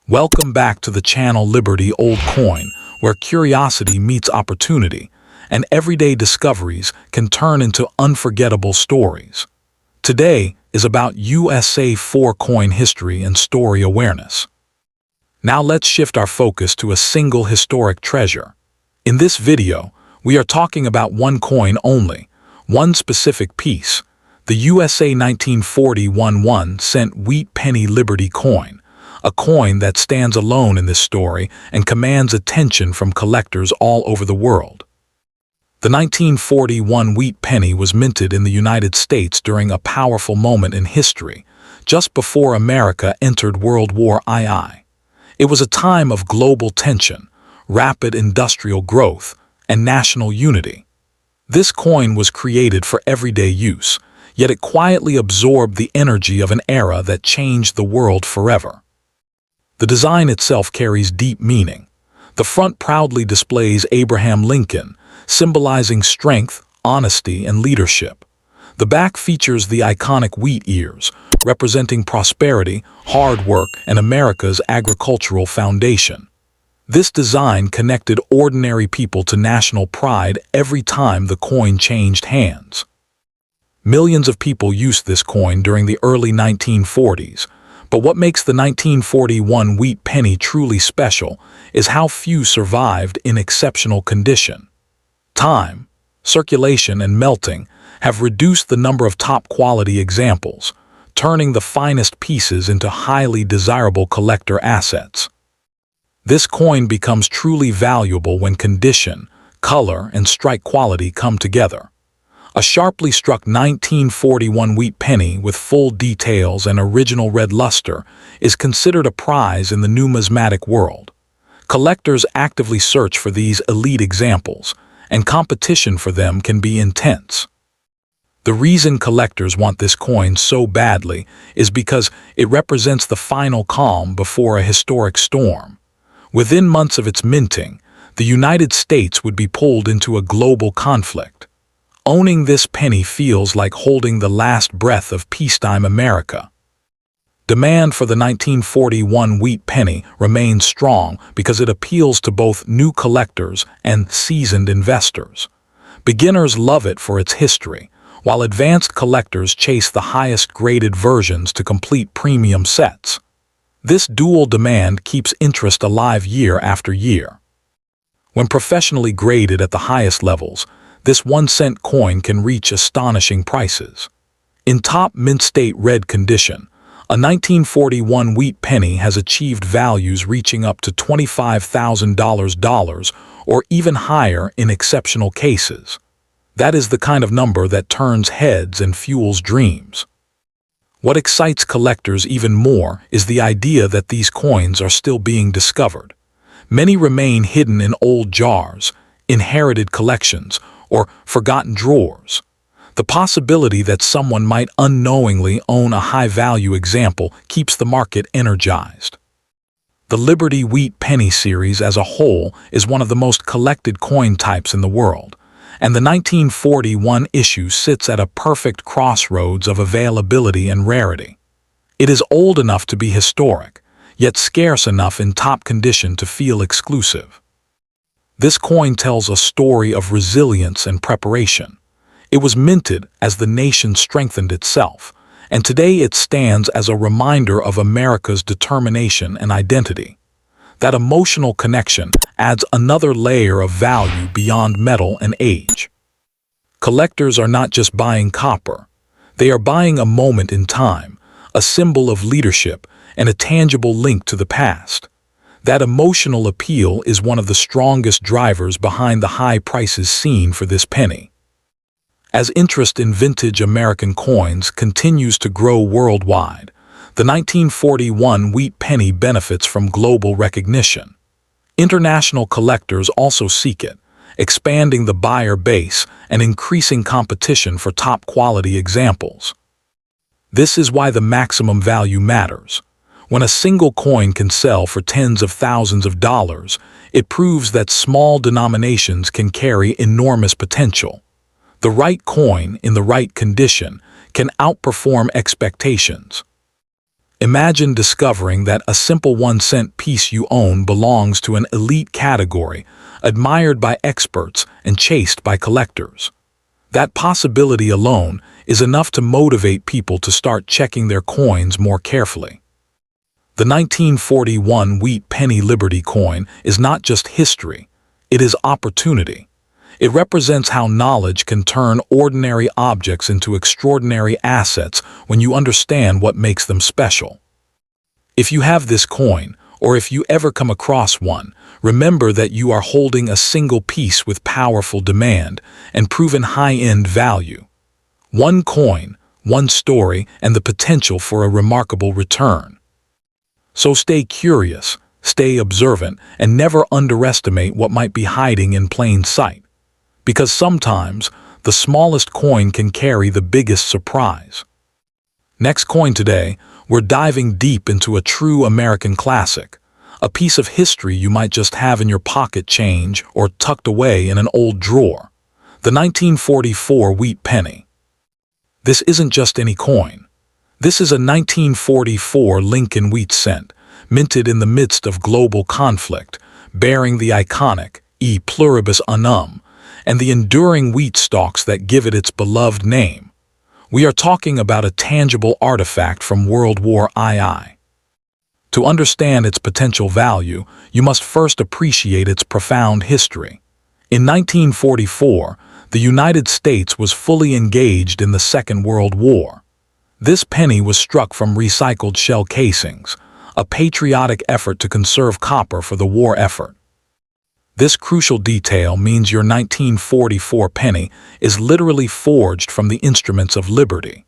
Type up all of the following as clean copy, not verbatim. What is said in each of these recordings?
Welcome back to the channel Liberty Old Coin, where curiosity meets opportunity, and everyday discoveries can turn into unforgettable stories. Today is about USA 4 coin history and story awareness. Now let's shift our focus to a single historic treasure. In this video, we are talking about one coin only, one specific piece, the USA 1941 1-cent wheat penny Liberty coin, a coin that stands alone in this story and commands attention from collectors all over the world. The 1941 wheat penny was minted in the United States during a powerful moment in history, just before America entered World War II. It was a time of global tension, rapid industrial growth, and national unity. This coin was created for everyday use, yet it quietly absorbed the energy of an era that changed the world forever. The design itself carries deep meaning. The front proudly displays Abraham Lincoln, symbolizing strength, honesty, and leadership. The back features the iconic wheat ears, representing prosperity, hard work, and America's agricultural foundation. This design connected ordinary people to national pride every time the coin changed hands. Millions of people used this coin during the early 1940s, but what makes the 1941 wheat penny truly special is how few survived in exceptional condition. Time, circulation, and melting have reduced the number of top-quality examples, turning the finest pieces into highly desirable collector assets. This coin becomes truly valuable when condition, color, and strike quality come together. A sharply struck 1941 wheat penny with full details and original red luster is considered a prize in the numismatic world. Collectors actively search for these elite examples, and competition for them can be intense. The reason collectors want this coin so badly is because it represents the final calm before a historic storm. Within months of its minting, the United States would be pulled into a global conflict. Owning this penny feels like holding the last breath of peacetime America. Demand for the 1941 wheat penny remains strong because it appeals to both new collectors and seasoned investors. Beginners love it for its history, while advanced collectors chase the highest graded versions to complete premium sets. This dual demand keeps interest alive year after year. When professionally graded at the highest levels, this 1-cent coin can reach astonishing prices. In top mint state red condition, a 1941 wheat penny has achieved values reaching up to $25,000 or even higher in exceptional cases. That is the kind of number that turns heads and fuels dreams. What excites collectors even more is the idea that these coins are still being discovered. Many remain hidden in old jars, inherited collections, or forgotten drawers. The possibility that someone might unknowingly own a high-value example keeps the market energized. The Liberty Wheat Penny series as a whole is one of the most collected coin types in the world, and the 1941 issue sits at a perfect crossroads of availability and rarity. It is old enough to be historic, yet scarce enough in top condition to feel exclusive. This coin tells a story of resilience and preparation. It was minted as the nation strengthened itself, and today it stands as a reminder of America's determination and identity. That emotional connection adds another layer of value beyond metal and age. Collectors are not just buying copper. They are buying a moment in time, a symbol of leadership, and a tangible link to the past. That emotional appeal is one of the strongest drivers behind the high prices seen for this penny. As interest in vintage American coins continues to grow worldwide, the 1941 wheat penny benefits from global recognition. International collectors also seek it, expanding the buyer base and increasing competition for top-quality examples. This is why the maximum value matters. When a single coin can sell for tens of thousands of dollars, it proves that small denominations can carry enormous potential. The right coin in the right condition can outperform expectations. Imagine discovering that a simple 1-cent piece you own belongs to an elite category, admired by experts and chased by collectors. That possibility alone is enough to motivate people to start checking their coins more carefully. The 1941 wheat penny Liberty coin is not just history, it is opportunity. It represents how knowledge can turn ordinary objects into extraordinary assets when you understand what makes them special. If you have this coin, or if you ever come across one, remember that you are holding a single piece with powerful demand and proven high-end value. One coin, one story, and the potential for a remarkable return. So stay curious, stay observant, and never underestimate what might be hiding in plain sight. Because sometimes, the smallest coin can carry the biggest surprise. Next coin today, we're diving deep into a true American classic, a piece of history you might just have in your pocket change or tucked away in an old drawer. The 1944 wheat penny. This isn't just any coin. This is a 1944 Lincoln wheat cent, minted in the midst of global conflict, bearing the iconic E pluribus unum, and the enduring wheat stalks that give it its beloved name. We are talking about a tangible artifact from World War II. To understand its potential value, you must first appreciate its profound history. In 1944, the United States was fully engaged in the Second World War. This penny was struck from recycled shell casings, a patriotic effort to conserve copper for the war effort. This crucial detail means your 1944 penny is literally forged from the instruments of liberty.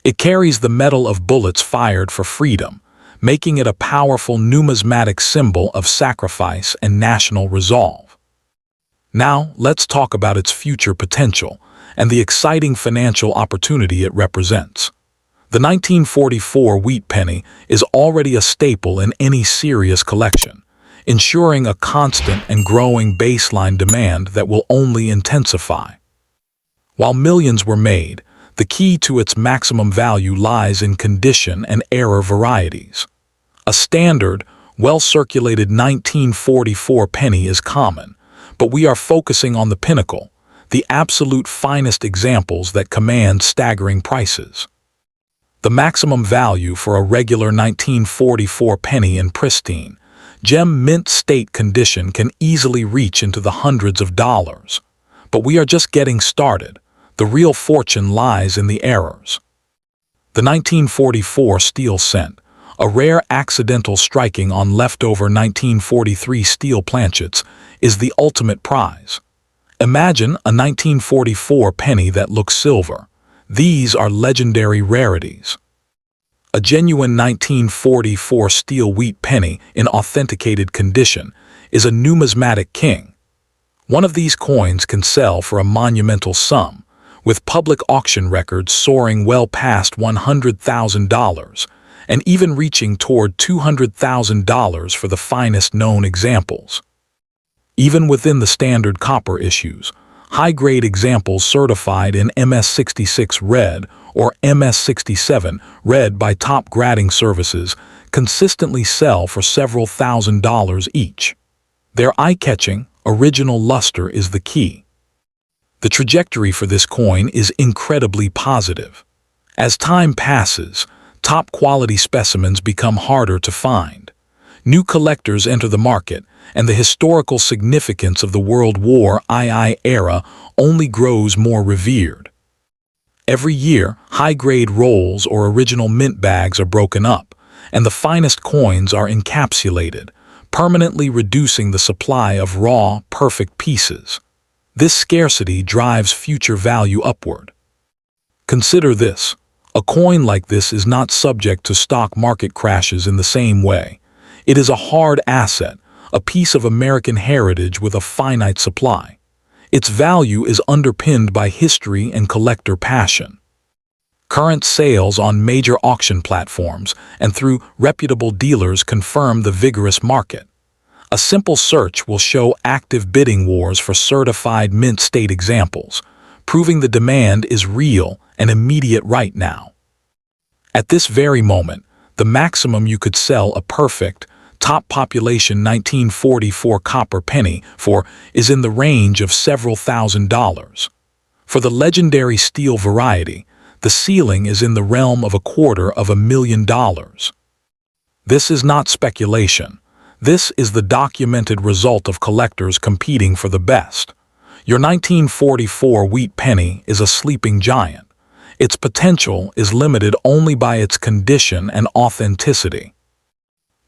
It carries the metal of bullets fired for freedom, making it a powerful numismatic symbol of sacrifice and national resolve. Now, let's talk about its future potential and the exciting financial opportunity it represents. The 1944 wheat penny is already a staple in any serious collection, ensuring a constant and growing baseline demand that will only intensify. While millions were made, the key to its maximum value lies in condition and era varieties. A standard, well-circulated 1944 penny is common, but we are focusing on the pinnacle, the absolute finest examples that command staggering prices. The maximum value for a regular 1944 penny in pristine, gem mint state condition can easily reach into the hundreds of dollars. But we are just getting started. The real fortune lies in the errors. The 1944 steel cent, a rare accidental striking on leftover 1943 steel planchets, is the ultimate prize. Imagine a 1944 penny that looks silver. These are legendary rarities. A genuine 1944 steel wheat penny in authenticated condition is a numismatic king. One of these coins can sell for a monumental sum, with public auction records soaring well past $100,000 and even reaching toward $200,000 for the finest known examples. Even within the standard copper issues, high-grade examples certified in MS66 red or MS67 red by top grading services consistently sell for several $1,000s each. Their eye-catching, original luster is the key. The trajectory for this coin is incredibly positive. As time passes, top-quality specimens become harder to find. New collectors enter the market, and the historical significance of the World War II era only grows more revered. Every year, high-grade rolls or original mint bags are broken up, and the finest coins are encapsulated, permanently reducing the supply of raw, perfect pieces. This scarcity drives future value upward. Consider this. A coin like this is not subject to stock market crashes in the same way. It is a hard asset, a piece of American heritage with a finite supply. Its value is underpinned by history and collector passion. Current sales on major auction platforms and through reputable dealers confirm the vigorous market. A simple search will show active bidding wars for certified mint state examples, proving the demand is real and immediate right now. At this very moment, The maximum you could sell a perfect, top population 1944 copper penny for is in the range of several $1,000s. For the legendary steel variety, the ceiling is in the realm of $250,000. This is not speculation. This is the documented result of collectors competing for the best. Your 1944 wheat penny is a sleeping giant. Its potential is limited only by its condition and authenticity.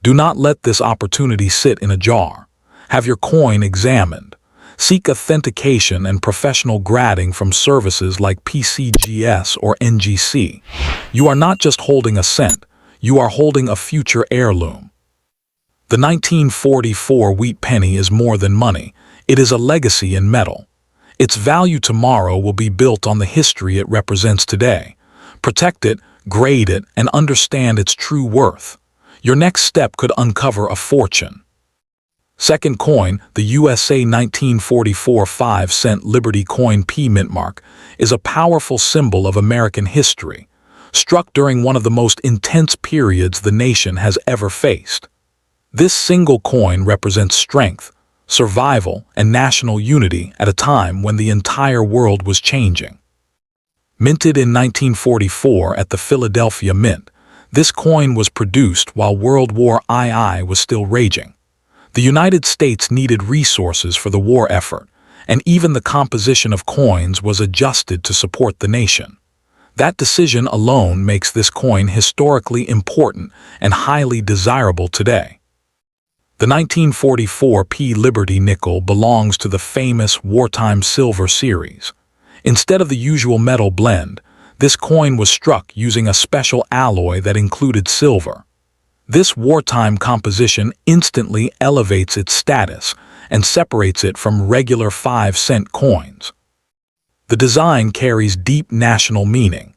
Do not let this opportunity sit in a jar. Have your coin examined. Seek authentication and professional grading from services like PCGS or NGC. You are not just holding a cent, you are holding a future heirloom. The 1944 wheat penny is more than money. It is a legacy in metal. Its value tomorrow will be built on the history it represents today. Protect it, grade it, and understand its true worth. Your next step could uncover a fortune. Second coin, the USA 1944 5-cent Liberty coin P mint mark, is a powerful symbol of American history, struck during one of the most intense periods the nation has ever faced. This single coin represents strength, survival, and national unity at a time when the entire world was changing. Minted in 1944 at the Philadelphia Mint, this coin was produced while World War II was still raging. The United States needed resources for the war effort, and even the composition of coins was adjusted to support the nation. That decision alone makes this coin historically important and highly desirable today. The 1944 P Liberty nickel belongs to the famous wartime silver series. Instead of the usual metal blend, this coin was struck using a special alloy that included silver. This wartime composition instantly elevates its status and separates it from regular 5-cent coins. The design carries deep national meaning.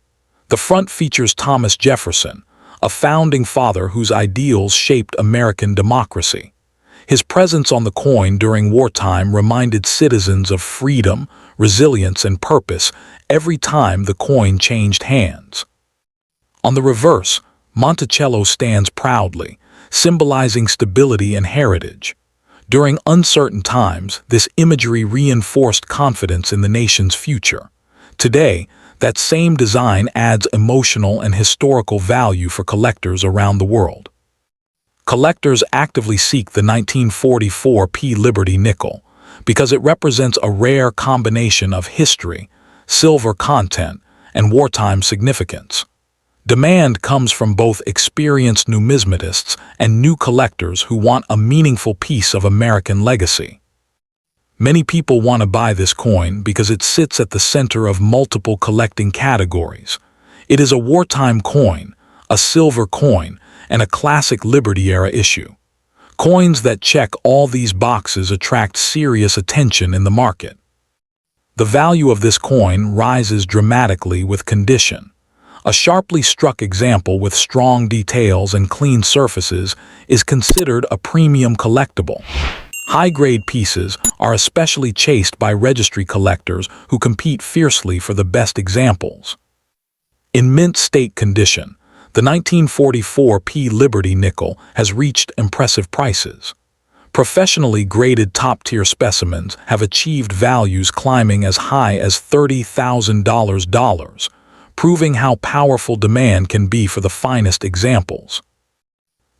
The front features Thomas Jefferson, a founding father whose ideals shaped American democracy. His presence on the coin during wartime reminded citizens of freedom, resilience, and purpose every time the coin changed hands. On the reverse, Monticello stands proudly, symbolizing stability and heritage. During uncertain times, this imagery reinforced confidence in the nation's future. Today, that same design adds emotional and historical value for collectors around the world. Collectors actively seek the 1944 P Liberty nickel because it represents a rare combination of history, silver content, and wartime significance. Demand comes from both experienced numismatists and new collectors who want a meaningful piece of American legacy. Many people want to buy this coin because it sits at the center of multiple collecting categories. It is a wartime coin, a silver coin, and a classic Liberty-era issue. Coins that check all these boxes attract serious attention in the market. The value of this coin rises dramatically with condition. A sharply struck example with strong details and clean surfaces is considered a premium collectible. High-grade pieces are especially chased by registry collectors who compete fiercely for the best examples. In mint state condition, the 1944 P Liberty nickel has reached impressive prices. Professionally graded top-tier specimens have achieved values climbing as high as $30,000, proving how powerful demand can be for the finest examples.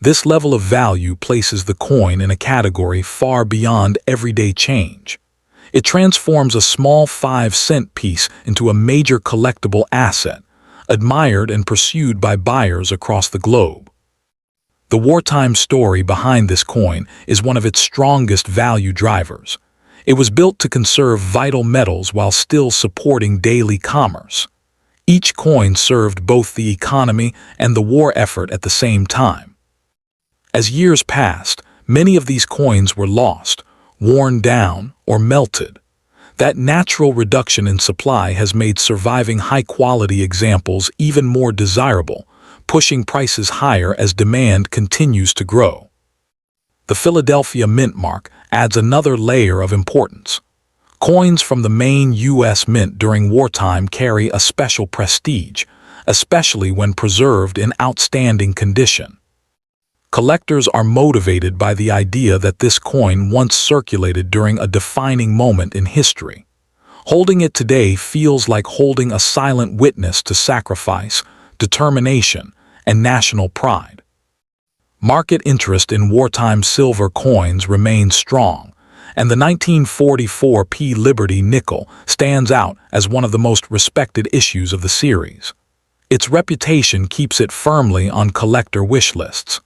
This level of value places the coin in a category far beyond everyday change. It transforms a small 5-cent piece into a major collectible asset, admired and pursued by buyers across the globe. The wartime story behind this coin is one of its strongest value drivers. It was built to conserve vital metals while still supporting daily commerce. Each coin served both the economy and the war effort at the same time. As years passed, many of these coins were lost, worn down, or melted. That natural reduction in supply has made surviving high-quality examples even more desirable, pushing prices higher as demand continues to grow. The Philadelphia Mint mark adds another layer of importance. Coins from the main U.S. Mint during wartime carry a special prestige, especially when preserved in outstanding condition. Collectors are motivated by the idea that this coin once circulated during a defining moment in history. Holding it today feels like holding a silent witness to sacrifice, determination, and national pride. Market interest in wartime silver coins remains strong, and the 1944 P. Liberty nickel stands out as one of the most respected issues of the series. Its reputation keeps it firmly on collector wish lists.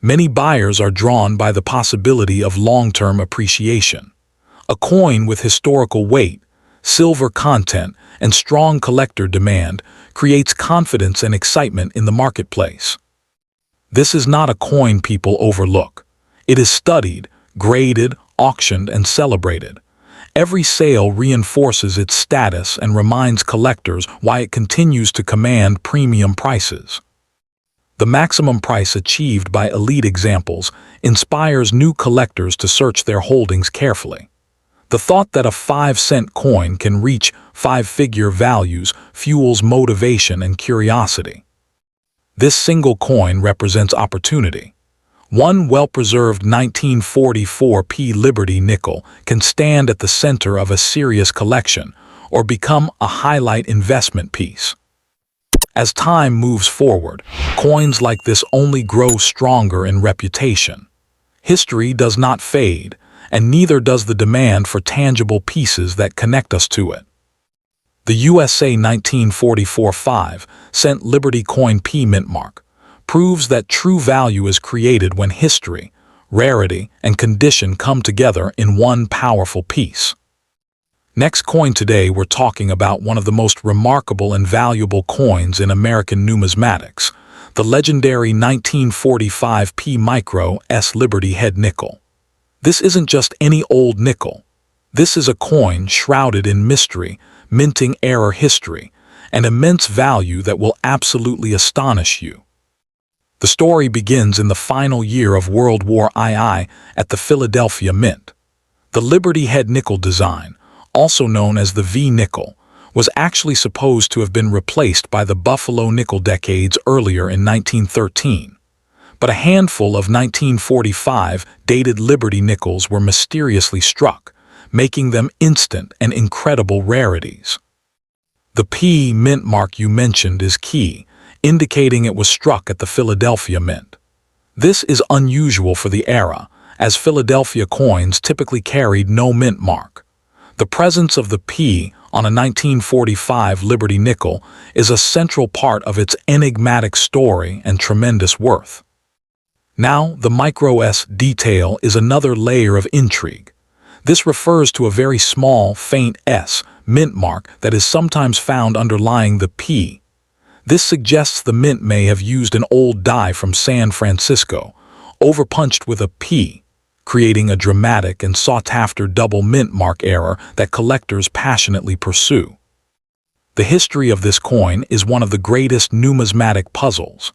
Many buyers are drawn by the possibility of long-term appreciation. A coin with historical weight, silver content, and strong collector demand creates confidence and excitement in the marketplace. This is not a coin people overlook. It is studied, graded, auctioned, and celebrated. Every sale reinforces its status and reminds collectors why it continues to command premium prices. The maximum price achieved by elite examples inspires new collectors to search their holdings carefully. The thought that a 5-cent coin can reach 5-figure values fuels motivation and curiosity. This single coin represents opportunity. One well-preserved 1944 P. Liberty nickel can stand at the center of a serious collection or become a highlight investment piece. As time moves forward, coins like this only grow stronger in reputation. History does not fade, and neither does the demand for tangible pieces that connect us to it. The USA 1944 5-cent Liberty coin P mint mark proves that true value is created when history, rarity, and condition come together in one powerful piece. Next coin today, we're talking about one of the most remarkable and valuable coins in American numismatics, the legendary 1945 P Micro S Liberty Head nickel. This isn't just any old nickel. This is a coin shrouded in mystery, minting era history, and immense value that will absolutely astonish you. The story begins in the final year of World War II at the Philadelphia Mint. The Liberty Head nickel design, also known as the V-nickel, was actually supposed to have been replaced by the Buffalo nickel decades earlier in 1913. But a handful of 1945 dated Liberty nickels were mysteriously struck, making them instant and incredible rarities. The P mint mark you mentioned is key, indicating it was struck at the Philadelphia Mint. This is unusual for the era, as Philadelphia coins typically carried no mint mark. The presence of the P on a 1945 Liberty nickel is a central part of its enigmatic story and tremendous worth. Now, the Micro S detail is another layer of intrigue. This refers to a very small, faint S mint mark that is sometimes found underlying the P. This suggests the mint may have used an old die from San Francisco, overpunched with a P, creating a dramatic and sought-after double mint mark error that collectors passionately pursue. The history of this coin is one of the greatest numismatic puzzles.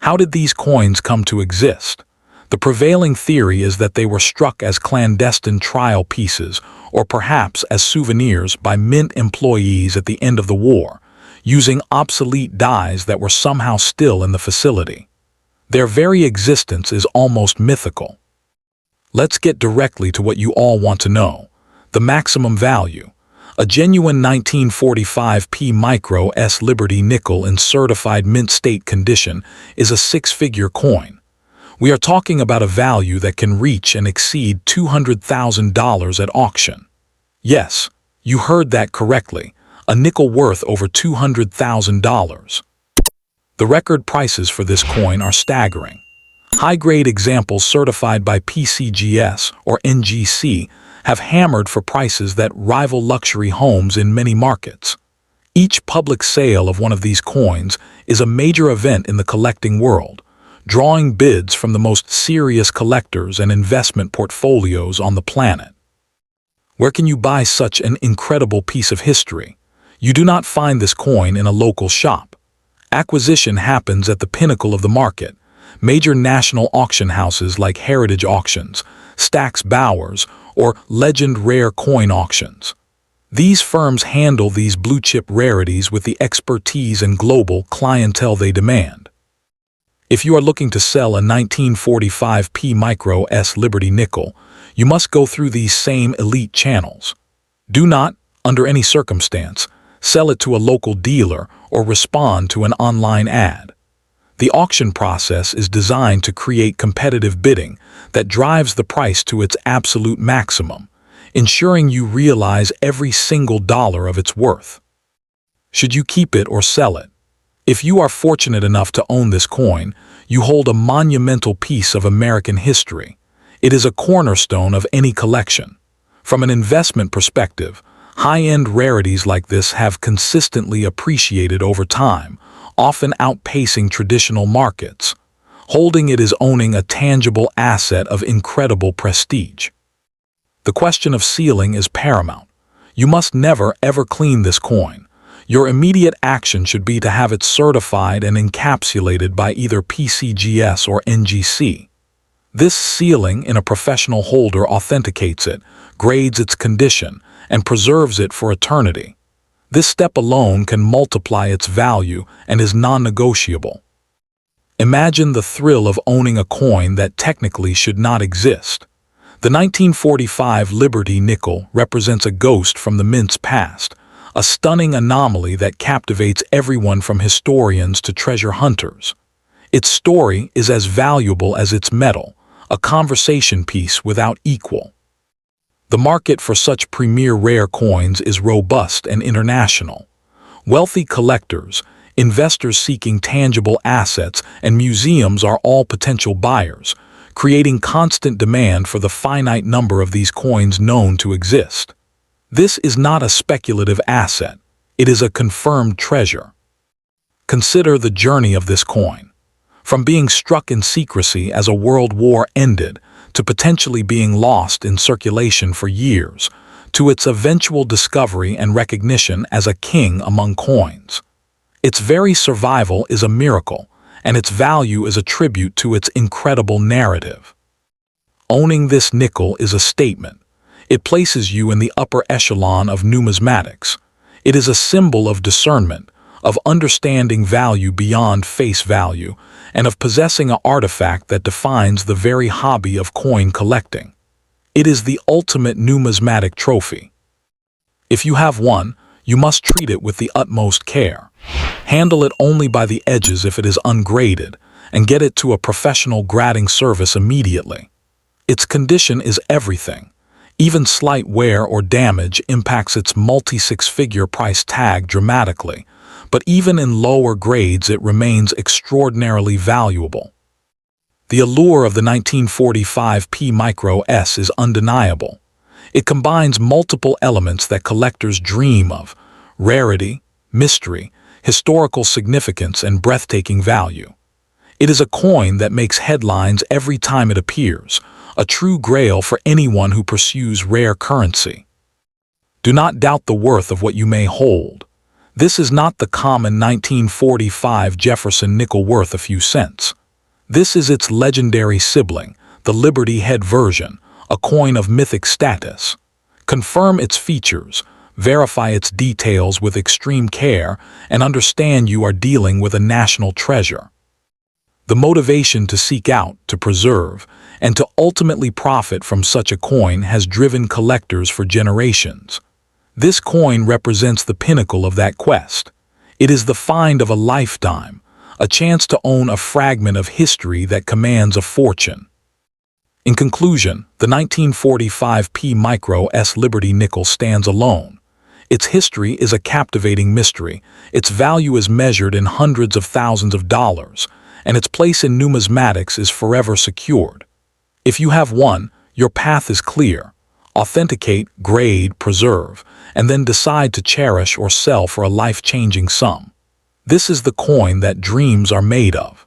How did these coins come to exist? The prevailing theory is that they were struck as clandestine trial pieces or perhaps as souvenirs by mint employees at the end of the war, using obsolete dies that were somehow still in the facility. Their very existence is almost mythical. Let's get directly to what you all want to know: the maximum value. A genuine 1945 P Micro S Liberty nickel in certified mint state condition is a 6-figure coin. We are talking about a value that can reach and exceed $200,000 at auction. Yes, you heard that correctly, a nickel worth over $200,000. The record prices for this coin are staggering. High-grade examples certified by PCGS or NGC have hammered for prices that rival luxury homes in many markets. Each public sale of one of these coins is a major event in the collecting world, drawing bids from the most serious collectors and investment portfolios on the planet. Where can you buy such an incredible piece of history? You do not find this coin in a local shop. Acquisition happens at the pinnacle of the market. Major national auction houses like Heritage Auctions, Stack's Bowers, or Legend Rare Coin Auctions. These firms handle these blue-chip rarities with the expertise and global clientele they demand. If you are looking to sell a 1945 P Micro S Liberty nickel, you must go through these same elite channels. Do not, under any circumstance, sell it to a local dealer or respond to an online ad. The auction process is designed to create competitive bidding that drives the price to its absolute maximum, ensuring you realize every single dollar of its worth. Should you keep it or sell it? If you are fortunate enough to own this coin, you hold a monumental piece of American history. It is a cornerstone of any collection. From an investment perspective, high-end rarities like this have consistently appreciated over time, often outpacing traditional markets. Holding it is owning a tangible asset of incredible prestige. The question of sealing is paramount. You must never, ever clean this coin. Your immediate action should be to have it certified and encapsulated by either PCGS or NGC. This sealing in a professional holder authenticates it, grades its condition, and preserves it for eternity. This step alone can multiply its value and is non-negotiable. Imagine the thrill of owning a coin that technically should not exist. The 1945 Liberty nickel represents a ghost from the mint's past, a stunning anomaly that captivates everyone from historians to treasure hunters. Its story is as valuable as its metal, a conversation piece without equal. The market for such premier rare coins is robust and international. Wealthy collectors, investors seeking tangible assets, and museums are all potential buyers, creating constant demand for the finite number of these coins known to exist. This is not a speculative asset, it is a confirmed treasure. Consider the journey of this coin. From being struck in secrecy as a world war ended, to potentially being lost in circulation for years, to its eventual discovery and recognition as a king among coins. Its very survival is a miracle, and its value is a tribute to its incredible narrative. Owning this nickel is a statement. It places you in the upper echelon of numismatics. It is a symbol of discernment, of understanding value beyond face value, and of possessing an artifact that defines the very hobby of coin collecting. It is the ultimate numismatic trophy. If you have one, you must treat it with the utmost care. Handle it only by the edges if it is ungraded, and get it to a professional grading service immediately. Its condition is everything. Even slight wear or damage impacts its multi-six-figure price tag dramatically, but even in lower grades it remains extraordinarily valuable. The allure of the 1945 P Micro S is undeniable. It combines multiple elements that collectors dream of: rarity, mystery, historical significance, and breathtaking value. It is a coin that makes headlines every time it appears, a true grail for anyone who pursues rare currency. Do not doubt the worth of what you may hold. This is not the common 1945 Jefferson nickel worth a few cents. This is its legendary sibling, the Liberty Head version, a coin of mythic status. Confirm its features, verify its details with extreme care, and understand you are dealing with a national treasure. The motivation to seek out, to preserve, and to ultimately profit from such a coin has driven collectors for generations. This coin represents the pinnacle of that quest. It is the find of a lifetime, a chance to own a fragment of history that commands a fortune. In conclusion, the 1945 P Micro S Liberty nickel stands alone. Its history is a captivating mystery, its value is measured in hundreds of thousands of dollars, and its place in numismatics is forever secured. If you have one, your path is clear. Authenticate, grade, preserve, and then decide to cherish or sell for a life-changing sum. This is the coin that dreams are made of.